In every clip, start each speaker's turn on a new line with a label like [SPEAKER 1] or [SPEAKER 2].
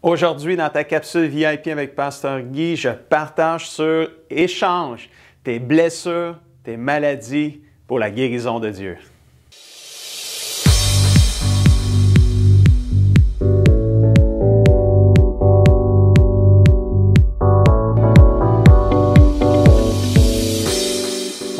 [SPEAKER 1] Aujourd'hui, dans ta capsule VIP avec Pasteur Guy, je partage sur échange tes blessures, tes maladies pour la guérison de Dieu.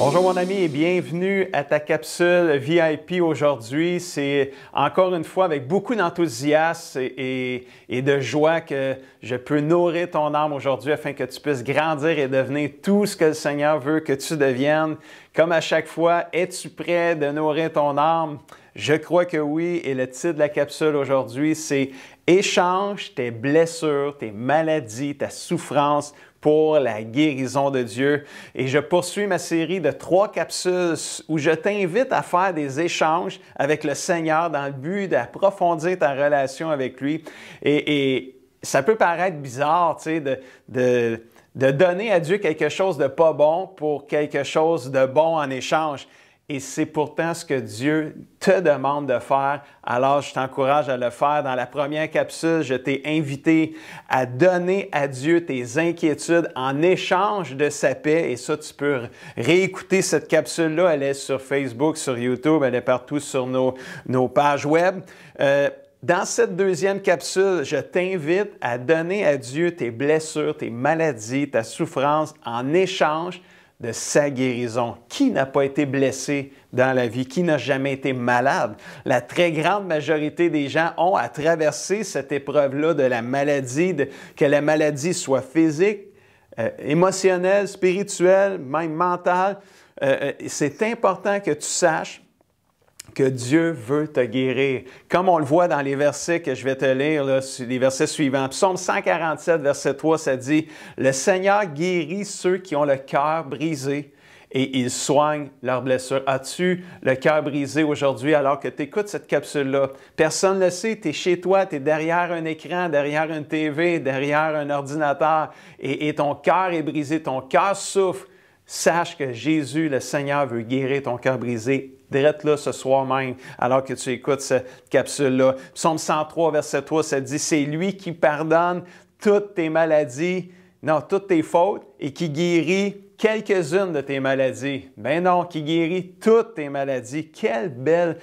[SPEAKER 1] Bonjour mon ami et bienvenue à ta capsule VIP aujourd'hui. C'est encore une fois avec beaucoup d'enthousiasme et de joie que je peux nourrir ton âme aujourd'hui afin que tu puisses grandir et devenir tout ce que le Seigneur veut que tu deviennes. Comme à chaque fois, es-tu prêt de nourrir ton âme? Je crois que oui et le titre de la capsule aujourd'hui, c'est « Échange tes blessures, tes maladies, ta souffrance pour la guérison de Dieu ». Et je poursuis ma série de 3 capsules où je t'invite à faire des échanges avec le Seigneur dans le but d'approfondir ta relation avec lui. Et ça peut paraître bizarre, tu sais, de donner à Dieu quelque chose de pas bon pour quelque chose de bon en échange. Et c'est pourtant ce que Dieu te demande de faire. Alors, je t'encourage à le faire. Dans la première capsule, je t'ai invité à donner à Dieu tes inquiétudes en échange de sa paix. Et ça, tu peux réécouter cette capsule-là. Elle est sur Facebook, sur YouTube, elle est partout sur nos pages web. Dans cette deuxième capsule, je t'invite à donner à Dieu tes blessures, tes maladies, ta souffrance en échange de sa guérison. Qui n'a pas été blessé dans la vie? Qui n'a jamais été malade? La très grande majorité des gens ont à traverser cette épreuve-là de la maladie, que la maladie soit physique, émotionnelle, spirituelle, même mentale. C'est important que tu saches que Dieu veut te guérir. Comme on le voit dans les versets que je vais te lire, là, les versets suivants. Psaume 147, verset 3, ça dit « Le Seigneur guérit ceux qui ont le cœur brisé et il soigne leurs blessures. » As-tu le cœur brisé aujourd'hui alors que tu écoutes cette capsule-là? Personne ne le sait, tu es chez toi, tu es derrière un écran, derrière une TV, derrière un ordinateur et ton cœur est brisé, ton cœur souffre. Sache que Jésus, le Seigneur, veut guérir ton cœur brisé. Direct là ce soir même, alors que tu écoutes cette capsule-là. Psaume 103, verset 3, ça dit « C'est lui qui pardonne toutes tes maladies, non, toutes tes fautes, et qui guérit quelques-unes de tes maladies. » Ben non, qui guérit toutes tes maladies. Quelle belle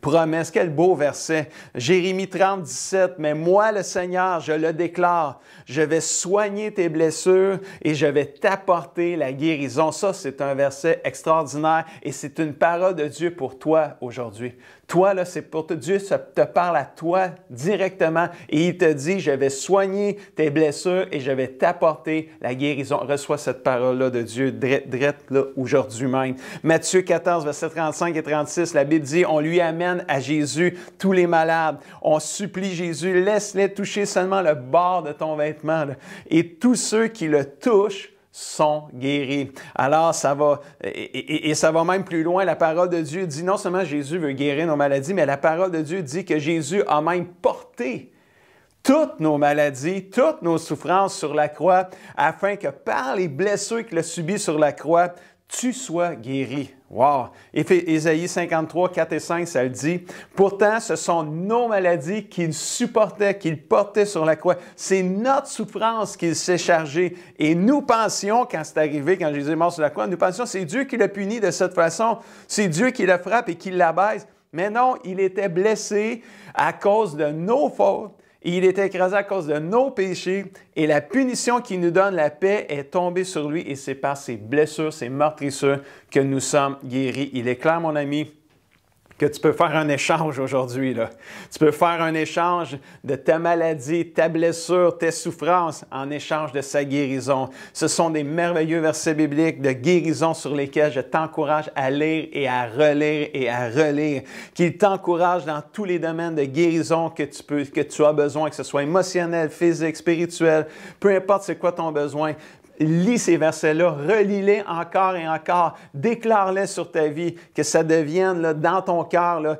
[SPEAKER 1] promesse, quel beau verset. Jérémie 30, 17, « Mais moi, le Seigneur, je le déclare, je vais soigner tes blessures et je vais t'apporter la guérison. » Ça, c'est un verset extraordinaire et c'est une parole de Dieu pour toi aujourd'hui. Toi, là, c'est pour toi. Dieu te parle à toi directement et il te dit, je vais soigner tes blessures et je vais t'apporter la guérison. Reçois cette parole-là de Dieu direct là aujourd'hui même. Matthieu 14, verset 35 et 36, la Bible dit, on lui amène à Jésus tous les malades. On supplie Jésus, laisse-les toucher seulement le bord de ton vêtement. Là. Et tous ceux qui le touchent sont guéris. Alors, ça va, et ça va même plus loin. La parole de Dieu dit, non seulement Jésus veut guérir nos maladies, mais la parole de Dieu dit que Jésus a même porté toutes nos maladies, toutes nos souffrances sur la croix, afin que par les blessures qu'il a subies sur la croix, tu sois guéri. Wow! Ésaïe 53, 4 et 5, ça le dit. « Pourtant, ce sont nos maladies qu'il supportait, qu'il portait sur la croix. C'est notre souffrance qu'il s'est chargé. Et nous pensions, quand c'est arrivé, quand Jésus est mort sur la croix, nous pensions c'est Dieu qui l'a puni de cette façon. C'est Dieu qui le frappe et qui l'abaisse. Mais non, il était blessé à cause de nos fautes. Il était écrasé à cause de nos péchés et la punition qui nous donne la paix est tombée sur lui et c'est par ses blessures, ses meurtrissures que nous sommes guéris. Il est clair, mon ami, que tu peux faire un échange aujourd'hui. Tu peux faire un échange de ta maladie, ta blessure, tes souffrances en échange de sa guérison. Ce sont des merveilleux versets bibliques de guérison sur lesquels je t'encourage à lire et à relire et à relire. Qu'il t'encourage dans tous les domaines de guérison que tu as besoin, que ce soit émotionnel, physique, spirituel, peu importe c'est quoi ton besoin. Lis ces versets-là, relis-les encore et encore, déclare-les sur ta vie, que ça devienne là, dans ton cœur là,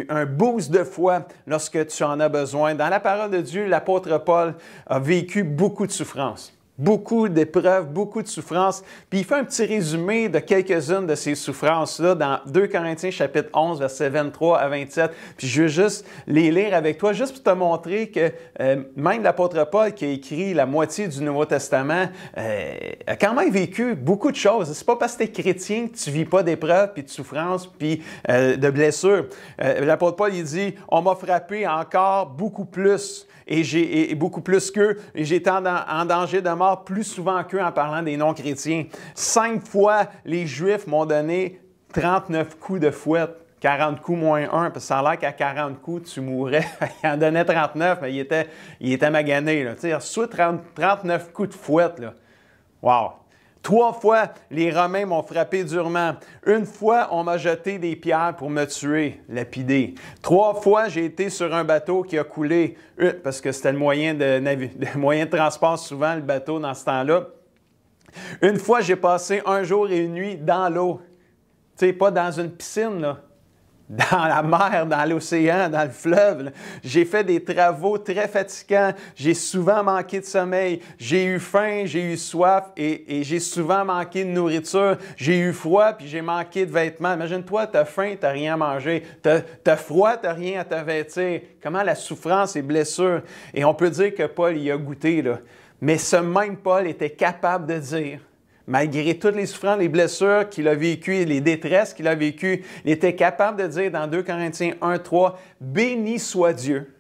[SPEAKER 1] un boost de foi lorsque tu en as besoin. Dans la parole de Dieu, l'apôtre Paul a vécu beaucoup de souffrances. beaucoup d'épreuves, beaucoup de souffrances. Puis il fait un petit résumé de quelques-unes de ces souffrances-là dans 2 Corinthiens chapitre 11, versets 23 à 27. Puis je veux juste les lire avec toi, juste pour te montrer que même l'apôtre Paul qui a écrit la moitié du Nouveau Testament a quand même vécu beaucoup de choses. C'est pas parce que tu es chrétien que tu vis pas d'épreuves, puis de souffrances, puis de blessures. L'apôtre Paul, il dit « On m'a frappé encore beaucoup plus. » Et beaucoup plus qu'eux, et j'étais en danger de mort plus souvent qu'eux en parlant des non-chrétiens. 5 fois, les Juifs m'ont donné 39 coups de fouette. 40 coups moins 1, parce que ça a l'air qu'à 40 coups, tu mourrais. Il en donnait 39, mais il était magané. Tu sais, soit 39 coups de fouette. Là. Wow! 3 fois, les Romains m'ont frappé durement. 1 fois, on m'a jeté des pierres pour me tuer, lapidé. 3 fois, j'ai été sur un bateau qui a coulé, parce que c'était le moyen de transport souvent, le bateau dans ce temps-là. 1 fois, j'ai passé 1 jour et 1 nuit dans l'eau. Tu sais, pas dans une piscine, là. Dans la mer, dans l'océan, dans le fleuve. J'ai fait des travaux très fatigants. J'ai souvent manqué de sommeil. J'ai eu faim, j'ai eu soif et j'ai souvent manqué de nourriture. J'ai eu froid puis j'ai manqué de vêtements. Imagine-toi, tu as faim, tu n'as rien à manger. Tu as froid, tu n'as rien à te vêtir. Comment la souffrance et blessure. Et on peut dire que Paul y a goûté. Là. Mais ce même Paul était capable de dire, malgré toutes les souffrances, les blessures qu'il a vécues et les détresses qu'il a vécues, il était capable de dire dans 2 Corinthiens 1, 3, « Béni soit Dieu,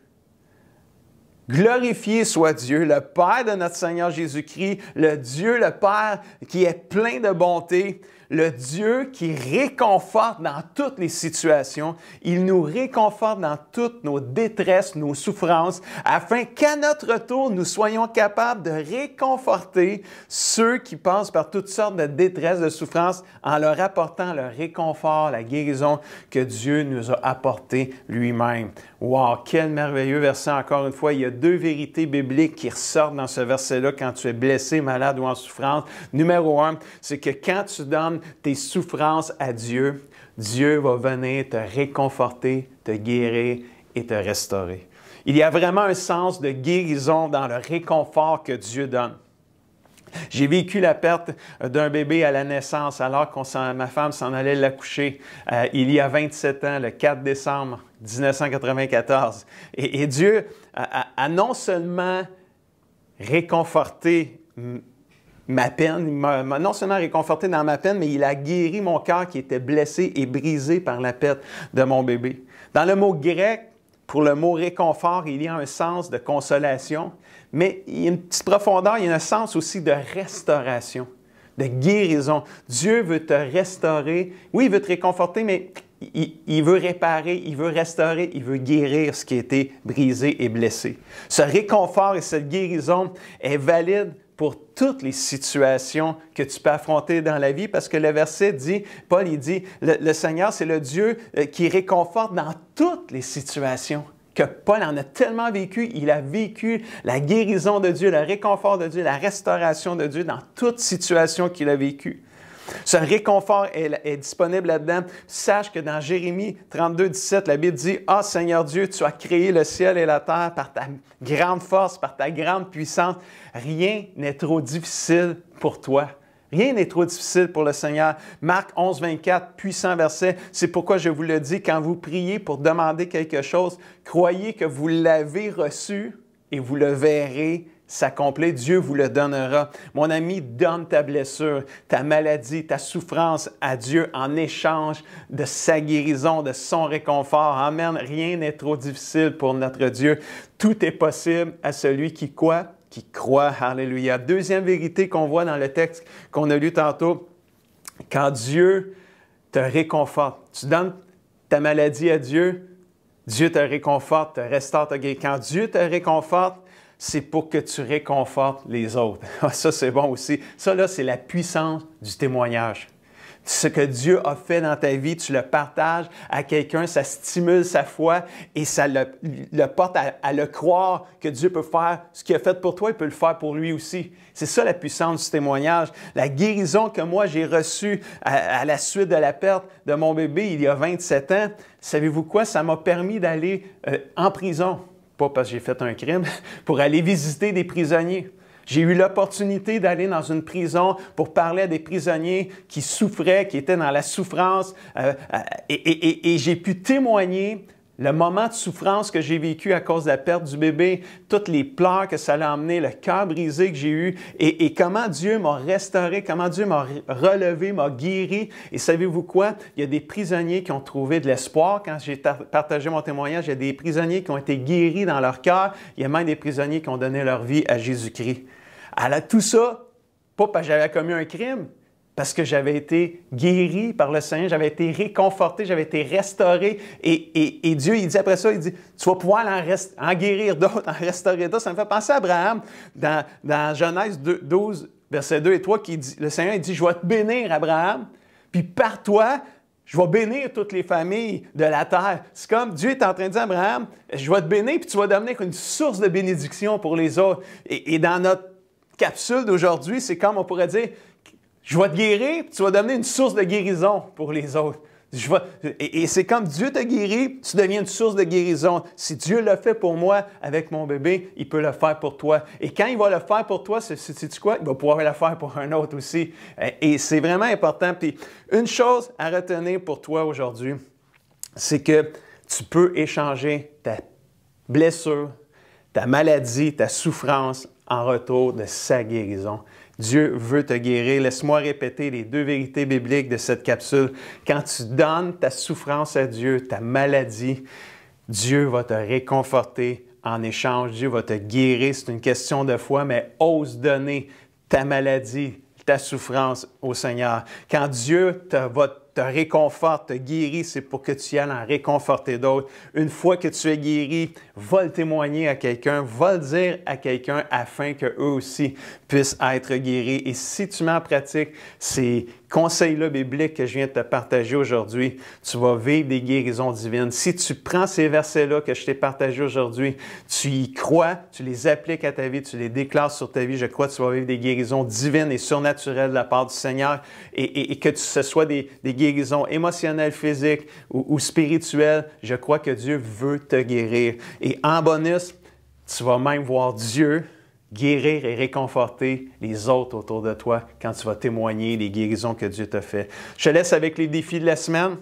[SPEAKER 1] glorifié soit Dieu, le Père de notre Seigneur Jésus-Christ, le Dieu, le Père qui est plein de bonté, le Dieu qui réconforte dans toutes les situations. Il nous réconforte dans toutes nos détresses, nos souffrances, afin qu'à notre tour, nous soyons capables de réconforter ceux qui passent par toutes sortes de détresses, de souffrances, en leur apportant le réconfort, la guérison que Dieu nous a apporté lui-même. Wow, quel merveilleux verset encore une fois. Il y a 2 vérités bibliques qui ressortent dans ce verset-là quand tu es blessé, malade ou en souffrance. Numéro 1, c'est que quand tu donnes tes souffrances à Dieu, Dieu va venir te réconforter, te guérir et te restaurer. Il y a vraiment un sens de guérison dans le réconfort que Dieu donne. J'ai vécu la perte d'un bébé à la naissance alors que ma femme s'en allait l'accoucher il y a 27 ans, le 4 décembre 1994. Et Dieu a non seulement réconforté ma peine, il m'a non seulement réconforté dans ma peine, mais il a guéri mon cœur qui était blessé et brisé par la perte de mon bébé. Dans le mot grec, pour le mot réconfort, il y a un sens de consolation, mais il y a une petite profondeur, il y a un sens aussi de restauration, de guérison. Dieu veut te restaurer. Oui, il veut te réconforter, mais il veut réparer, il veut restaurer, il veut guérir ce qui a été brisé et blessé. Ce réconfort et cette guérison est valide pour toutes les situations que tu peux affronter dans la vie, parce que le verset dit, Paul, il dit, le Seigneur, c'est le Dieu qui réconforte dans toutes les situations. Que Paul en a tellement vécu, il a vécu la guérison de Dieu, le réconfort de Dieu, la restauration de Dieu dans toute situation qu'il a vécue. Ce réconfort est disponible là-dedans. Sache que dans Jérémie 32, 17, la Bible dit « Ah, Seigneur Dieu, tu as créé le ciel et la terre par ta grande force, par ta grande puissance. Rien n'est trop difficile pour toi. » Rien n'est trop difficile pour le Seigneur. Marc 11, 24, puissant verset. C'est pourquoi je vous le dis, quand vous priez pour demander quelque chose, croyez que vous l'avez reçu et vous le verrez s'accomplir. Dieu vous le donnera. Mon ami, donne ta blessure, ta maladie, ta souffrance à Dieu en échange de sa guérison, de son réconfort. Amen. Rien n'est trop difficile pour notre Dieu. Tout est possible à celui qui quoi? Qui croit. Alléluia. Deuxième vérité qu'on voit dans le texte qu'on a lu tantôt, quand Dieu te réconforte, tu donnes ta maladie à Dieu, Dieu te réconforte, te restaure, te guérit. Quand Dieu te réconforte, c'est pour que tu réconfortes les autres. Ça, c'est bon aussi. Ça, là, c'est la puissance du témoignage. Ce que Dieu a fait dans ta vie, tu le partages à quelqu'un, ça stimule sa foi et ça le porte à le croire que Dieu peut faire ce qu'il a fait pour toi, il peut le faire pour lui aussi. C'est ça la puissance du témoignage. La guérison que moi j'ai reçue à la suite de la perte de mon bébé il y a 27 ans, savez-vous quoi? Ça m'a permis d'aller en prison. Pas parce que j'ai fait un crime, pour aller visiter des prisonniers. J'ai eu l'opportunité d'aller dans une prison pour parler à des prisonniers qui souffraient, qui étaient dans la souffrance, et j'ai pu témoigner le moment de souffrance que j'ai vécu à cause de la perte du bébé, toutes les pleurs que ça l'a emmené, le cœur brisé que j'ai eu, et comment Dieu m'a restauré, comment Dieu m'a relevé, m'a guéri. Et savez-vous quoi? Il y a des prisonniers qui ont trouvé de l'espoir. Quand j'ai partagé mon témoignage, il y a des prisonniers qui ont été guéris dans leur cœur. Il y a même des prisonniers qui ont donné leur vie à Jésus-Christ. Alors tout ça, pas parce que j'avais commis un crime, parce que j'avais été guéri par le Seigneur, j'avais été réconforté, j'avais été restauré. Et Dieu, il dit après ça, il dit, tu vas pouvoir en guérir d'autres, en restaurer d'autres. Ça me fait penser à Abraham dans Genèse 12, versets 2 et 3, qui dit, le Seigneur il dit, je vais te bénir, Abraham, puis par toi, je vais bénir toutes les familles de la terre. C'est comme Dieu est en train de dire à Abraham, je vais te bénir, puis tu vas devenir une source de bénédiction pour les autres. Et dans notre capsule d'aujourd'hui, c'est comme on pourrait dire, je vais te guérir, puis tu vas devenir une source de guérison pour les autres. Et c'est comme Dieu t'a guéri, tu deviens une source de guérison. Si Dieu l'a fait pour moi avec mon bébé, il peut le faire pour toi. Et quand il va le faire pour toi, sais-tu quoi? Il va pouvoir le faire pour un autre aussi. Et c'est vraiment important. Puis une chose à retenir pour toi aujourd'hui, c'est que tu peux échanger ta blessure, ta maladie, ta souffrance en retour de sa guérison. Dieu veut te guérir. Laisse-moi répéter les deux vérités bibliques de cette capsule. Quand tu donnes ta souffrance à Dieu, ta maladie, Dieu va te réconforter en échange. Dieu va te guérir. C'est une question de foi, mais ose donner ta maladie, ta souffrance au Seigneur. Quand Dieu te réconforte, te guérit, c'est pour que tu ailles en réconforter d'autres. Une fois que tu es guéri, va le témoigner à quelqu'un, va le dire à quelqu'un afin qu'eux aussi puissent être guéris. Et si tu mets en pratique ces conseils-là bibliques que je viens de te partager aujourd'hui, tu vas vivre des guérisons divines. Si tu prends ces versets-là que je t'ai partagés aujourd'hui, tu y crois, tu les appliques à ta vie, tu les déclares sur ta vie, je crois que tu vas vivre des guérisons divines et surnaturelles de la part du Seigneur et que ce soit des guérisons émotionnelles, physiques ou spirituelles, je crois que Dieu veut te guérir. Et en bonus, tu vas même voir Dieu guérir et réconforter les autres autour de toi quand tu vas témoigner des guérisons que Dieu t'a fait. Je te laisse avec les défis de la semaine.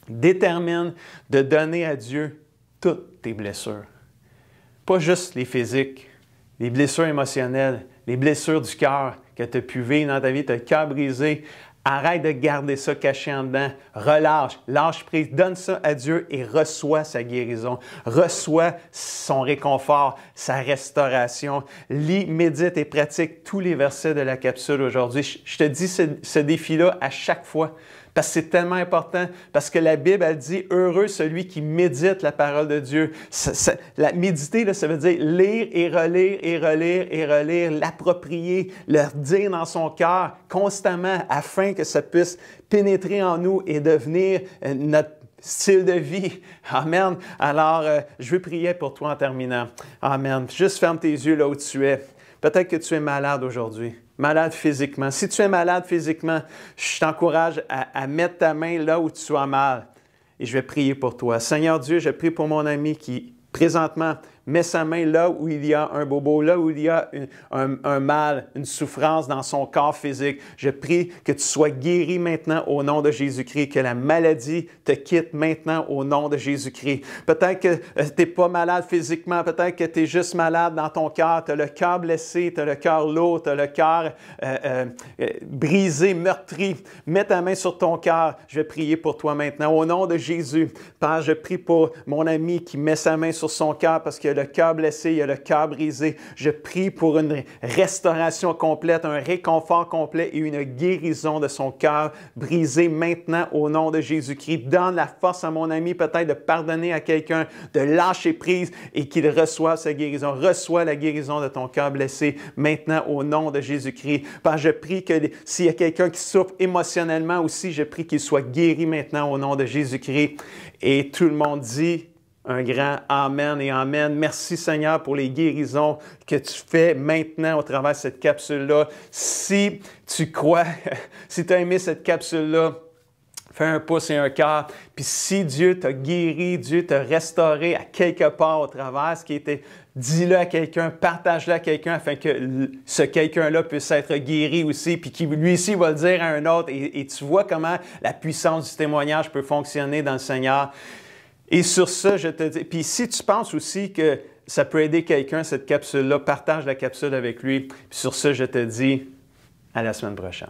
[SPEAKER 1] Détermine de donner à Dieu toutes tes blessures. Pas juste les physiques, les blessures émotionnelles, les blessures du cœur que tu as pu vivre dans ta vie, tu as le cœur brisé. Arrête de garder ça caché en dedans. Relâche, lâche prise, donne ça à Dieu et reçois sa guérison. Reçois son réconfort, sa restauration. Lis, médite et pratique tous les versets de la capsule aujourd'hui. Je te dis ce défi-là à chaque fois. Parce que c'est tellement important, parce que la Bible, elle dit « Heureux celui qui médite la parole de Dieu ». Méditer, là, ça veut dire lire et relire et relire et relire, l'approprier, le dire dans son cœur constamment afin que ça puisse pénétrer en nous et devenir notre style de vie. Amen. Alors, je veux prier pour toi en terminant. Amen. Juste ferme tes yeux là où tu es. Peut-être que tu es malade aujourd'hui. Malade physiquement. Si tu es malade physiquement, je t'encourage à mettre ta main là où tu as mal et je vais prier pour toi. Seigneur Dieu, je prie pour mon ami qui, présentement, met sa main là où il y a un bobo, là où il y a un mal, une souffrance dans son corps physique. Je prie que tu sois guéri maintenant au nom de Jésus-Christ, que la maladie te quitte maintenant au nom de Jésus-Christ. Peut-être que tu n'es pas malade physiquement, peut-être que tu es juste malade dans ton cœur, tu as le cœur blessé, tu as le cœur lourd, tu as le cœur brisé, meurtri. Mets ta main sur ton cœur. Je vais prier pour toi maintenant au nom de Jésus. Père, je prie pour mon ami qui met sa main sur son cœur parce que le cœur blessé, il y a le cœur brisé. Je prie pour une restauration complète, un réconfort complet et une guérison de son cœur brisé maintenant au nom de Jésus-Christ. Donne la force à mon ami peut-être de pardonner à quelqu'un, de lâcher prise et qu'il reçoive sa guérison. Reçois la guérison de ton cœur blessé maintenant au nom de Jésus-Christ. Père, je prie que s'il y a quelqu'un qui souffre émotionnellement aussi, je prie qu'il soit guéri maintenant au nom de Jésus-Christ. Et tout le monde dit un grand Amen et Amen. Merci Seigneur pour les guérisons que tu fais maintenant au travers de cette capsule-là. Si tu crois, si tu as aimé cette capsule-là, fais un pouce et un cœur. Puis si Dieu t'a guéri, Dieu t'a restauré à quelque part au travers ce qui était dis-le à quelqu'un, partage-le à quelqu'un afin que ce quelqu'un-là puisse être guéri aussi, puis qui lui aussi va le dire à un autre. Et tu vois comment la puissance du témoignage peut fonctionner dans le Seigneur. Et sur ça, je te dis, puis si tu penses aussi que ça peut aider quelqu'un, cette capsule-là, partage la capsule avec lui. Puis sur ça, je te dis à la semaine prochaine.